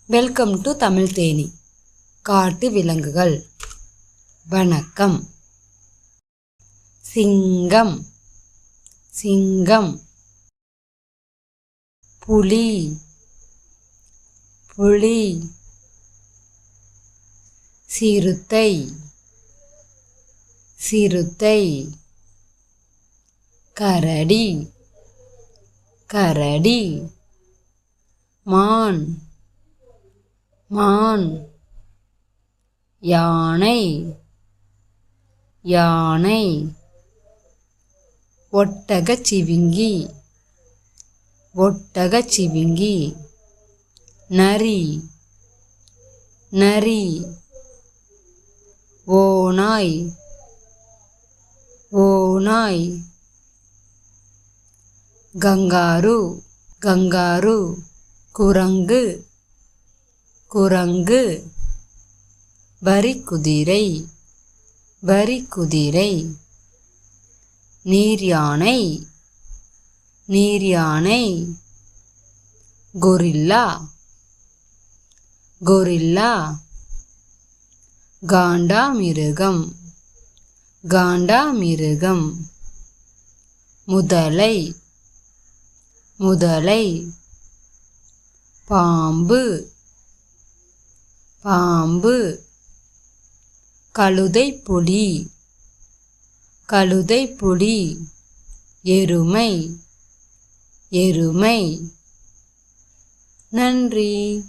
Welcome to Tamil Theni. காட்டு விலங்குகள். வணக்கம். சிங்கம், சிங்கம். புலி, புலி. சிறுத்தை, சிறுத்தை. கரடி, கரடி. மான், மான். யானை, யானை. ஒட்டகச்சிவிங்கி, ஒட்டகச்சிவிங்கி. நரி, நரி. ஓநாய், ஓநாய். Kangaroo, kangaroo. குரங்கு, குரங்கு. வரிக்குதிரை, வரிக்குதிரை. நீர்யானை, நீர்யானை. Gorilla, gorilla. காண்டாமிருகம், காண்டாமிருகம். முதலை, முதலை. பாம்பு, பாம்பு. கழுதைப்புலி, கழுதைப்புலி. எருமை, எருமை. நன்றி.